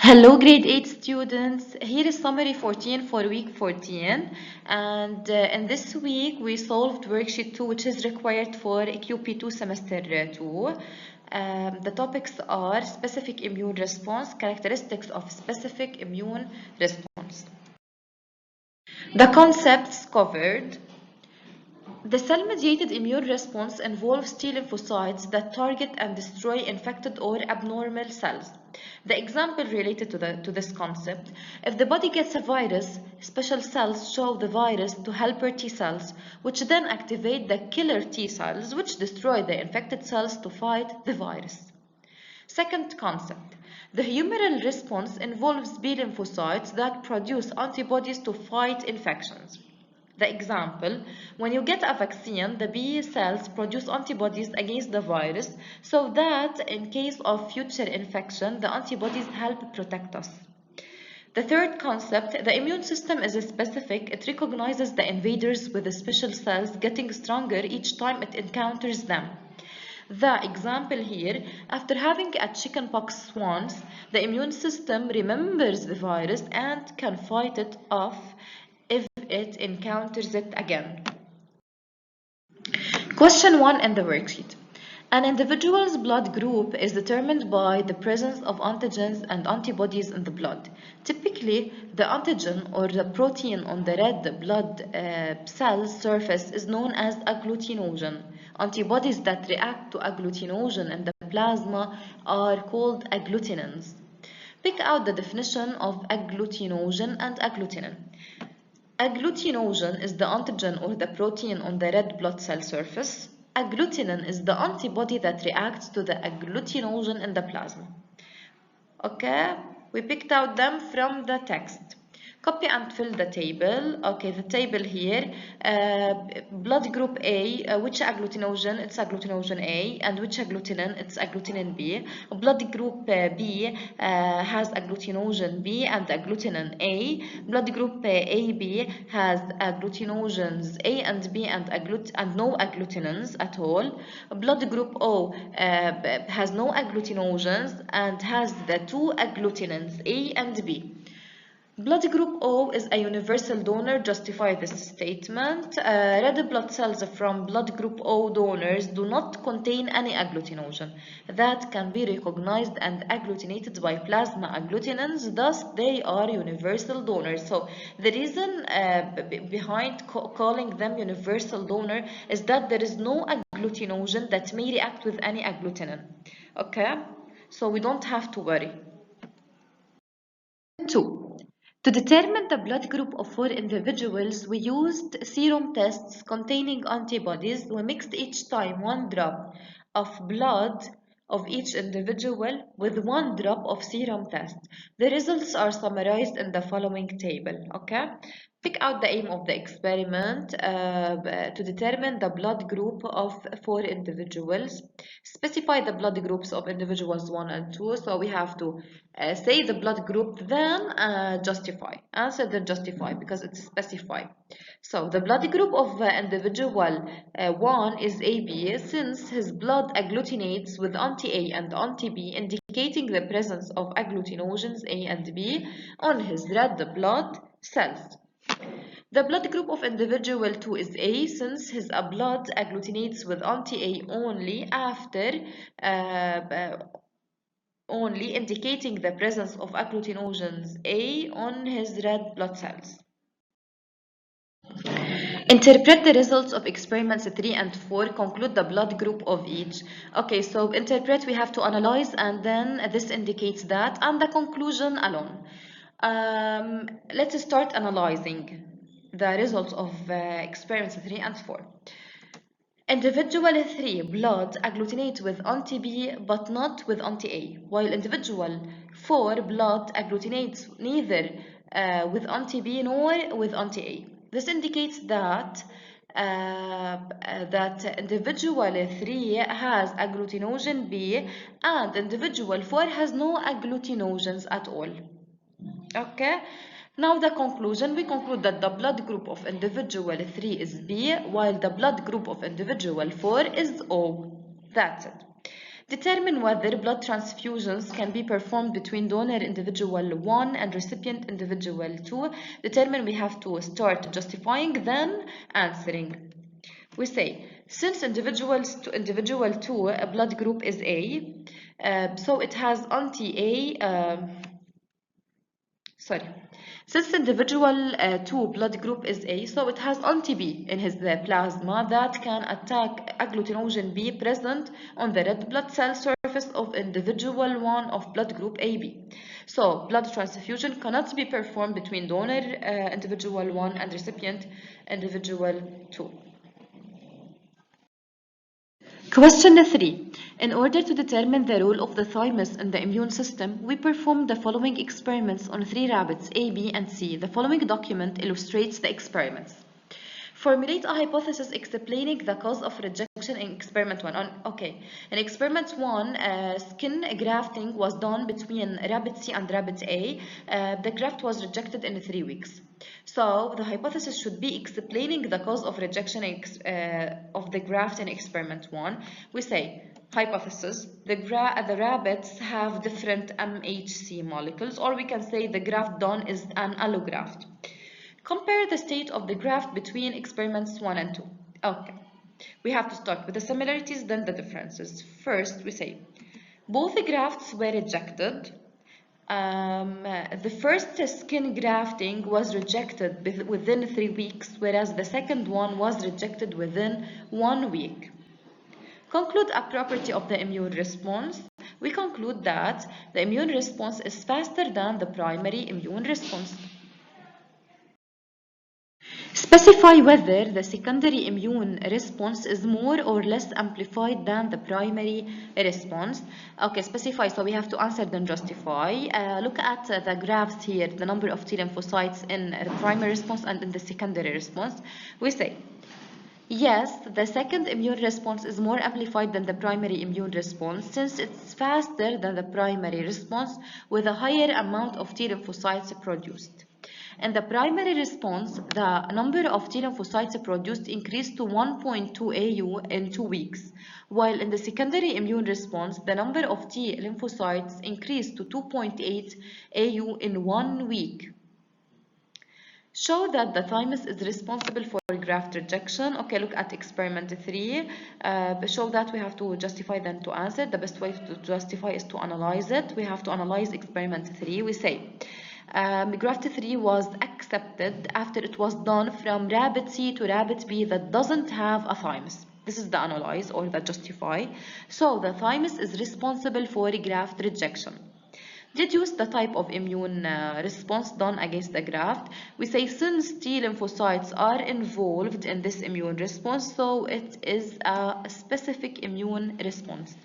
Hello, grade 8 students. Here is summary 14 for week 14. And in this week, we solved worksheet 2, which is required for QP2 semester 2. The topics are specific immune response, characteristics of specific immune response. The concepts covered. The cell-mediated immune response involves T lymphocytes that target and destroy infected or abnormal cells. The example related to this concept: if the body gets a virus, special cells show the virus to helper T cells, which then activate the killer T cells, which destroy the infected cells to fight the virus. Second concept: the humoral response involves B lymphocytes that produce antibodies to fight infections. The example: when you get a vaccine, the B cells produce antibodies against the virus so that in case of future infection, the antibodies help protect us. The third concept: the immune system is specific. It recognizes the invaders with the special cells getting stronger each time it encounters them. The example here: after having a chickenpox once, the immune system remembers the virus and can fight it off if it encounters it again. Question 1 in the worksheet. An individual's blood group is determined by the presence of antigens and antibodies in the blood. Typically, the antigen or the protein on the red blood cell surface is known as agglutinogen. Antibodies that react to agglutinogen in the plasma are called agglutinins. Pick out the definition of agglutinogen and agglutinin. Agglutinogen is the antigen or the protein on the red blood cell surface. Agglutinin is the antibody that reacts to the agglutinogen in the plasma. Okay, we picked out them from the text. Copy and fill the table. Okay, the table here. Blood group A, which agglutinogen? It's agglutinogen A. And which agglutinin? It's agglutinin B. Blood group B has agglutinogen B and agglutinin A. Blood group AB has agglutinogens A and B and no agglutinins at all. Blood group O has no agglutinogens and has the two agglutinins A and B. Blood group O is a universal donor. Justify this statement. Red blood cells from blood group O donors do not contain any agglutinogen that can be recognized and agglutinated by plasma agglutinins. Thus, they are universal donors. So, the reason behind calling them universal donor is that there is no agglutinogen that may react with any agglutinin. Okay? So, we don't have to worry. 2. To determine the blood group of 4 individuals, we used serum tests containing antibodies. We mixed each time 1 drop of blood of each individual with 1 drop of serum test. The results are summarized in the following table. Okay? Pick out the aim of the experiment to determine the blood group of 4 individuals. Specify the blood groups of individuals 1 and 2. So we have to say the blood group, then justify. Answer, then justify, because it's specified. So the blood group of individual 1 is AB, since his blood agglutinates with anti-A and anti-B, indicating the presence of agglutinogens A and B on his red blood cells. The blood group of individual 2 is A, since his blood agglutinates with anti-A only after only indicating the presence of agglutinogens A on his red blood cells. Interpret the results of experiments 3 and 4. Conclude the blood group of each. Okay, so interpret, we have to analyze, and then this indicates that, and the conclusion alone. Let's start analyzing the results of experiments 3 and 4. Individual 3 blood agglutinates with anti-B but not with anti-A, while individual 4 blood agglutinates neither with anti-B nor with anti-A. This indicates that individual 3 has agglutinogen B and individual 4 has no agglutinogens at all. Okay, now the conclusion: we conclude that the blood group of individual 3 is B, while the blood group of individual 4 is O. That's it. Determine whether blood transfusions can be performed between donor individual 1 and recipient individual 2. Determine, we have to start justifying, then answering. We say, since individual 2, a blood group is A, so it has anti-A, since individual 2 blood group is A, so it has anti-B in his plasma that can attack agglutinogen B present on the red blood cell surface of individual 1 of blood group AB. So blood transfusion cannot be performed between donor individual 1 and recipient individual 2. Question 3. In order to determine the role of the thymus in the immune system, we performed the following experiments on 3 rabbits, A, B, and C. The following document illustrates the experiments. Formulate a hypothesis explaining the cause of rejection in experiment 1. In experiment 1, skin grafting was done between rabbit C and rabbit A. The graft was rejected in 3 weeks. So the hypothesis should be explaining the cause of rejection of the graft in experiment 1. We say, hypothesis, the rabbits have different MHC molecules, or we can say the graft done is an allograft. Compare the state of the graft between experiments 1 and 2. Okay, we have to start with the similarities, then the differences. First, we say, both the grafts were rejected. The first skin grafting was rejected within 3 weeks, whereas the second one was rejected within 1 week. Conclude a property of the immune response. We conclude that the immune response is faster than the primary immune response. Specify whether the secondary immune response is more or less amplified than the primary response. Okay, specify, so we have to answer then justify. Look at the graphs here, the number of T lymphocytes in the primary response and in the secondary response. We say, yes, the second immune response is more amplified than the primary immune response since it's faster than the primary response with a higher amount of T lymphocytes produced. In the primary response, the number of T lymphocytes produced increased to 1.2 AU in 2 weeks, while in the secondary immune response, the number of T lymphocytes increased to 2.8 AU in 1 week. Show that the thymus is responsible for graft rejection. Okay, look at experiment 3. Show that, we have to justify then to answer. The best way to justify is to analyze it. We have to analyze experiment 3. We say, graft 3 was accepted after it was done from rabbit C to rabbit B that doesn't have a thymus. This is the analyze or the justify. So the thymus is responsible for graft rejection. Deduce the type of immune response done against the graft. We say since T lymphocytes are involved in this immune response, so it is a specific immune response.